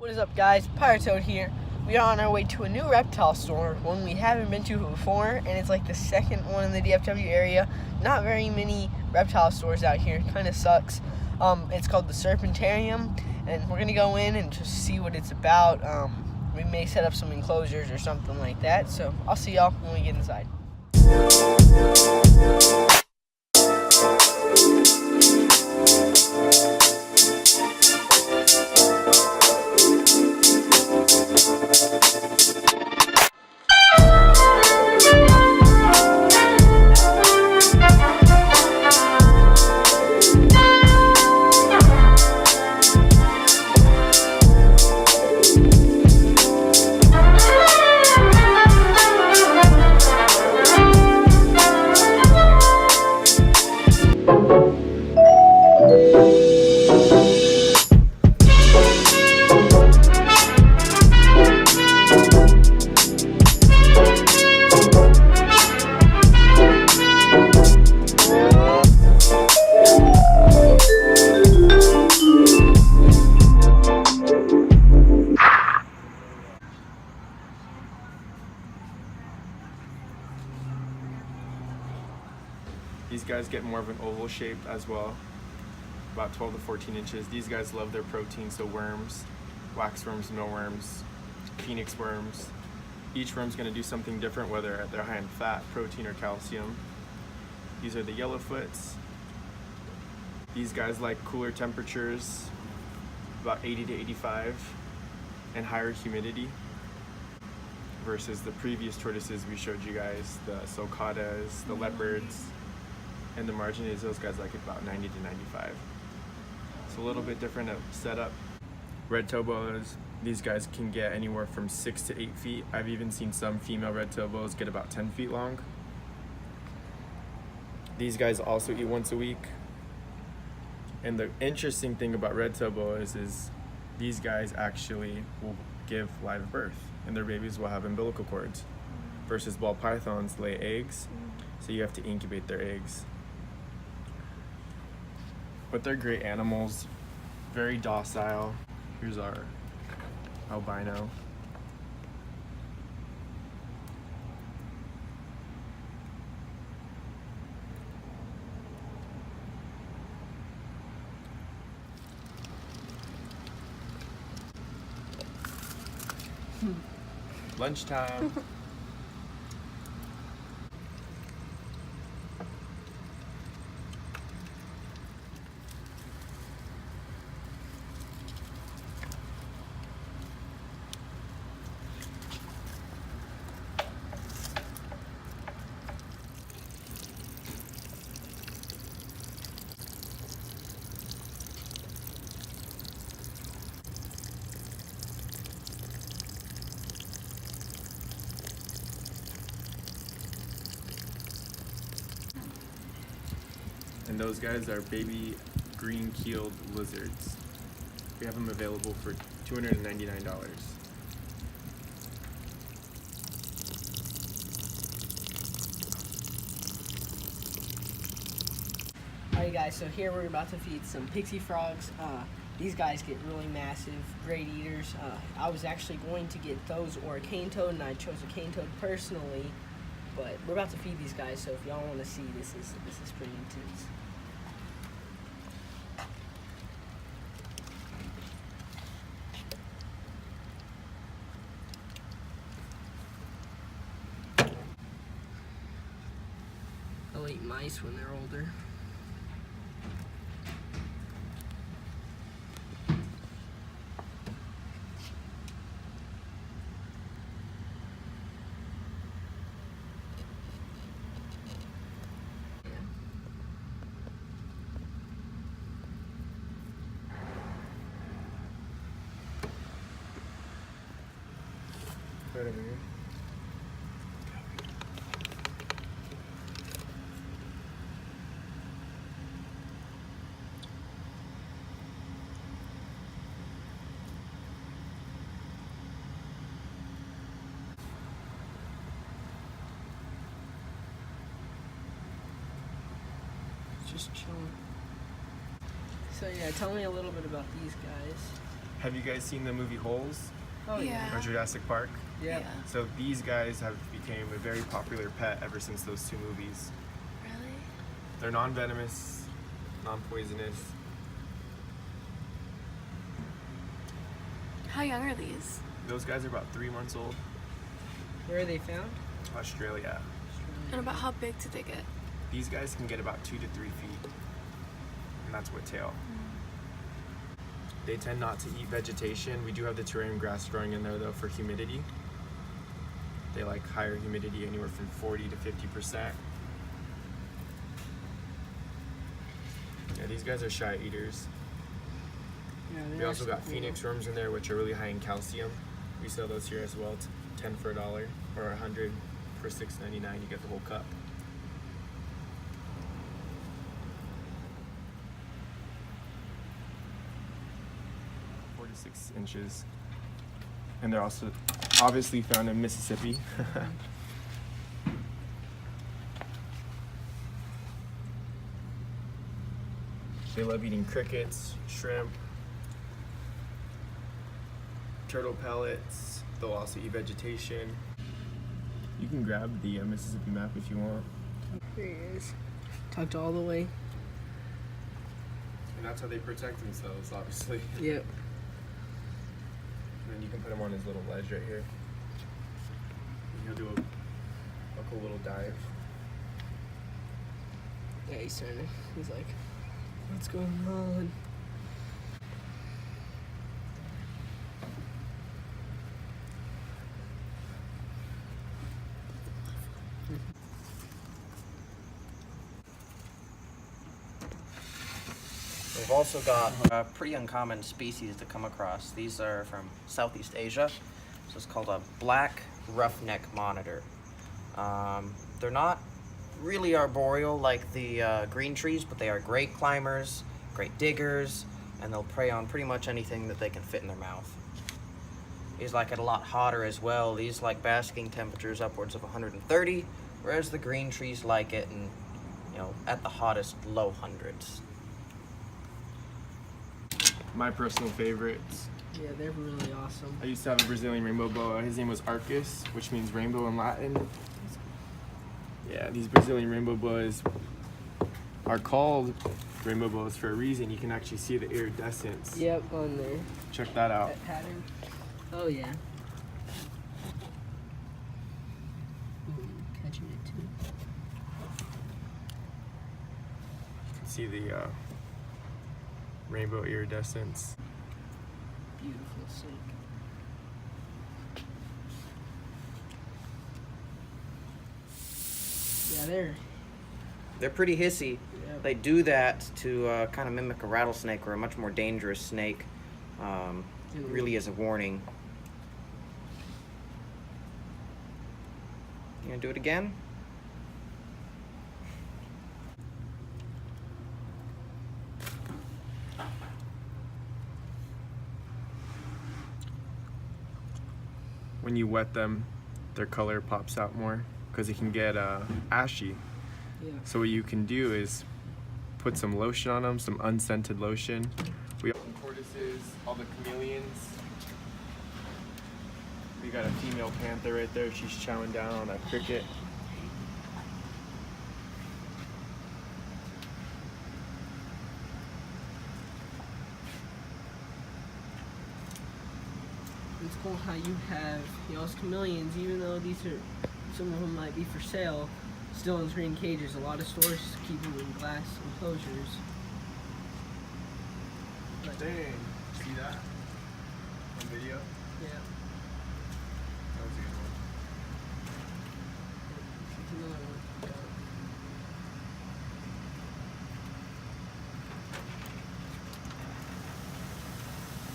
What is up, guys? Pirate here. We are on our way to a new reptile store, one we haven't been to before, and it's like the second one in the DFW area. Not very many reptile stores out here. Kind of sucks. It's called the Serpentarium, and we're gonna go in and just see what it's about. We may set up some enclosures or something like that. So I'll see y'all when we get inside. These guys get more of an oval shape as well, about 12 to 14 inches. These guys love their protein, so worms, wax worms, millworms, phoenix worms. Each worm's gonna do something different, whether they're high in fat, protein, or calcium. These are the yellowfoots. These guys like cooler temperatures, about 80 to 85, and higher humidity, versus the previous tortoises we showed you guys, the sulcatas, the leopards, and the marginates. Those guys like it about 90 to 95. It's a little bit different of setup. Red tobos, these guys can get anywhere from 6 to 8 feet. I've even seen some female red tobos get about 10 feet long. These guys also eat once a week. And the interesting thing about red tobos is these guys actually will give live birth, and their babies will have umbilical cords, versus ball pythons lay eggs, so you have to incubate their eggs. But they're great animals, very docile. Here's our albino. Lunchtime. And those guys are baby green-keeled lizards. We have them available for $299. Alright guys, so here we're about to feed some pixie frogs. These guys get really massive, great eaters. I was actually going to get those or a cane toad, and I chose a cane toad personally. But we're about to feed these guys, so if y'all want to see, this is pretty intense. They'll eat mice when they're older. Right over here. Just chilling. So yeah, tell me a little bit about these guys. Have you guys seen the movie Holes Oh Yeah. or Jurassic Park? Yep. Yeah. So these guys have became a very popular pet ever since those two movies. Really? They're non-venomous, non-poisonous. How young are these? Those guys are about 3 months old. Where are they found? Australia. And about how big do they get? These guys can get about 2 to 3 feet, and that's with tail. They tend not to eat vegetation. We do have the terrarium grass growing in there though for humidity. They like higher humidity, anywhere from 40 to 50%. Yeah, these guys are shy eaters. Yeah, We also got phoenix worms in there, which are really high in calcium. We sell those here as well. It's 10 for $1 or 100 for $6.99. You get the whole cup. Six inches, and they're also obviously found in Mississippi. They love eating crickets, shrimp, turtle pellets. They'll also eat vegetation. You can grab the Mississippi map if you want. There he is. Tucked all the way. And that's how they protect themselves, obviously. Yep. And then you can put him on his little ledge right here. And he'll do a cool little dive. Yeah, he's turning. He's like, what's going on? We've also got a pretty uncommon species to come across. These are from Southeast Asia. So it's called a black roughneck monitor. They're not really arboreal like the green trees, but they are great climbers, great diggers, and they'll prey on pretty much anything that they can fit in their mouth. These like it a lot hotter as well. These like basking temperatures upwards of 130, whereas the green trees like it in, at the hottest low hundreds. My personal favorites. Yeah, they're really awesome. I used to have a Brazilian rainbow boa. His name was Arcus, which means rainbow in Latin. Yeah, these Brazilian rainbow boas are called rainbow boas for a reason. You can actually see the iridescence. Yep, on there. Check that out. That pattern. Oh, yeah. Ooh, catching it too. You can see the rainbow iridescence. Beautiful snake. Yeah, They're pretty hissy. Yep. They do that to kind of mimic a rattlesnake or a much more dangerous snake, really as a warning. You gonna do it again? When you wet them, their color pops out more because it can get ashy. Yeah. So what you can do is put some lotion on them, some unscented lotion. We have tortoises, all the chameleons. We got a female panther right there. She's chowing down on a cricket. It's cool how you have those chameleons, even though some of them might be for sale, still in green cages. A lot of stores keep them in glass enclosures. But, Dang, see that on video? yeah. That was a good one. Here's another one.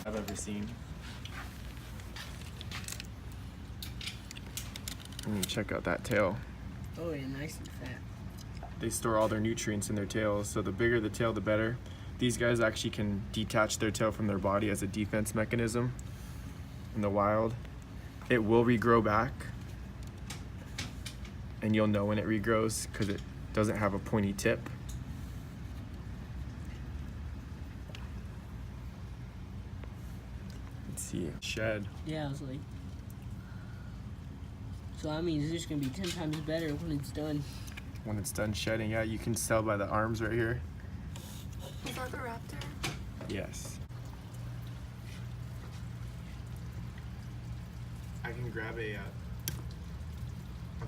I've ever seen. Check out that tail. Oh yeah, nice and fat. They store all their nutrients in their tails, so the bigger the tail, the better. These guys actually can detach their tail from their body as a defense mechanism in the wild. It will regrow back, and you'll know when it regrows because it doesn't have a pointy tip. see. Shed. Yeah, I was like. So that means it's just gonna be 10 times better when it's done. When it's done shedding, yeah, you can tell by the arms right here. Is that the raptor? Yes. I can grab a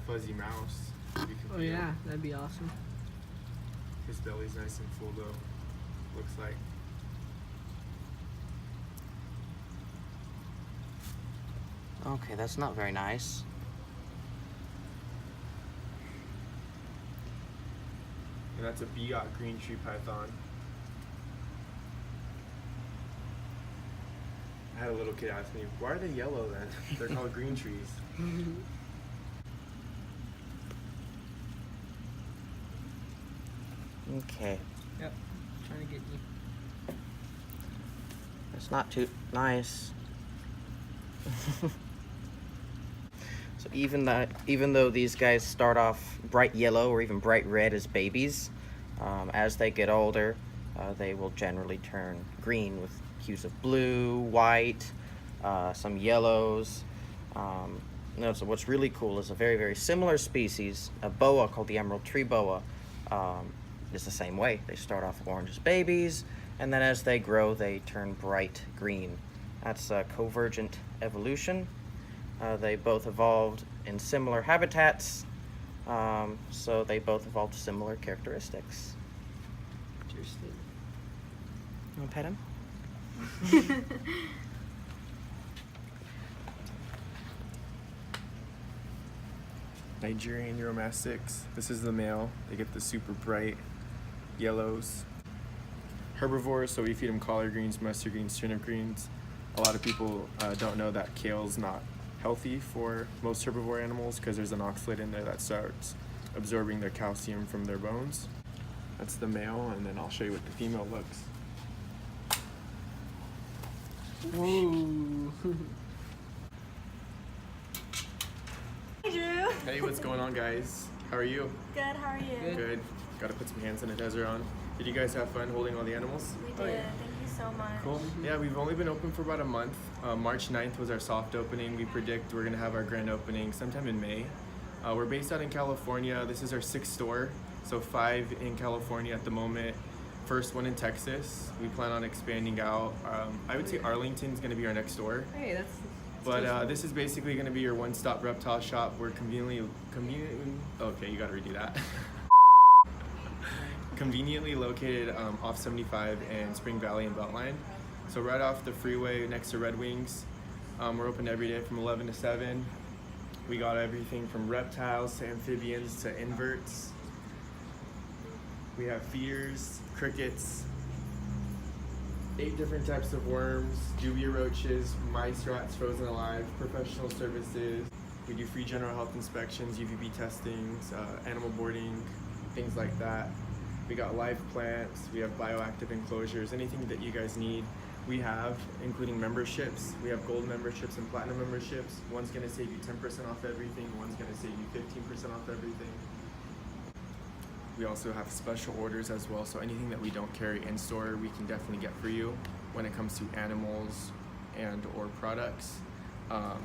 fuzzy mouse. You can Oh feel. yeah, that'd be awesome. His belly's nice and full though, looks like. Okay, that's not very nice. And that's a Biot green tree python. I had a little kid ask me, why are they yellow then? They're called green trees. Okay, Yep. Trying to get you. that's not too nice. So even though these guys start off bright yellow or even bright red as babies, as they get older, they will generally turn green with hues of blue, white, some yellows. No, so what's really cool is a very, very similar species, a boa called the emerald tree boa, is the same way. They start off orange as babies, and then as they grow, they turn bright green. That's convergent evolution. They both evolved in similar habitats, so they both evolved similar characteristics. Interesting. You want to pet him? Nigerian Uromastics. This is the male. They get the super bright yellows. Herbivores, so we feed them collard greens, mustard greens, turnip greens. A lot of people don't know that kale's not healthy for most herbivore animals because there's an oxalate in there that starts absorbing the calcium from their bones. That's the male, and then I'll show you what the female looks. Whoa. Hey Drew. Hey, what's going on, guys? How are you? Good, how are you? Good. Good. Got to put some hand sanitizer on. Did you guys have fun holding all the animals? We did. Oh, yeah. Thank you so much. Cool. Yeah, we've only been open for about a month. March 9th was our soft opening. We predict we're gonna have our grand opening sometime in May. We're based out in California. This is our 6th store, so 5 in California at the moment. First one in Texas. We plan on expanding out. I would say Arlington's gonna be our next store. Hey, that's. But this is basically gonna be your one-stop reptile shop. We're conveniently, okay, you gotta redo that. Conveniently located off 75 and Spring Valley and Beltline. So right off the freeway next to Red Wings. We're open every day from 11 to 7. We got everything from reptiles to amphibians to inverts. We have feeders, crickets, 8 different types of worms, dubia roaches, mice, rats, frozen alive, professional services. We do free general health inspections, UVB testings, animal boarding, things like that. We got live plants, we have bioactive enclosures, anything that you guys need, we have, including memberships. We have gold memberships and platinum memberships. One's gonna save you 10% off everything, one's gonna save you 15% off everything. We also have special orders as well, so anything that we don't carry in store, we can definitely get for you when it comes to animals and or products.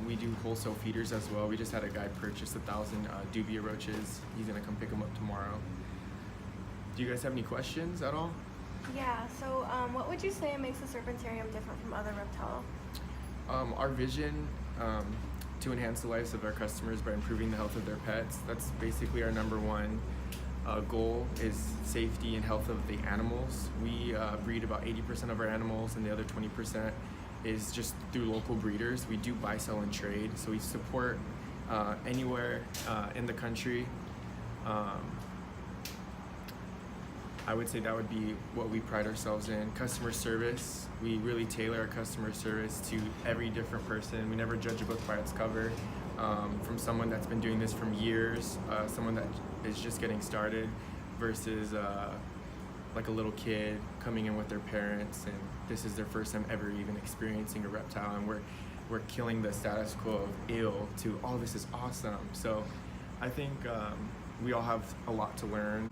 We do wholesale feeders as well. We just had a guy purchase 1,000 dubia roaches. He's gonna come pick them up tomorrow. Do you guys have any questions at all? Yeah, so what would you say makes the Serpentarium different from other reptile? Our vision to enhance the lives of our customers by improving the health of their pets. That's basically our number one goal, is safety and health of the animals. We breed about 80% of our animals, and the other 20% is just through local breeders. We do buy, sell, and trade, so we support anywhere in the country. I would say that would be what we pride ourselves in. Customer service, we really tailor our customer service to every different person. We never judge a book by its cover. From someone that's been doing this for years, someone that is just getting started, versus like a little kid coming in with their parents, and this is their first time ever even experiencing a reptile, and we're killing the status quo of ill to, oh, this is awesome. So I think we all have a lot to learn.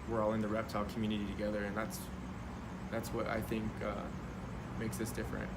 We're all in the reptile community together, and that's what I think makes us different.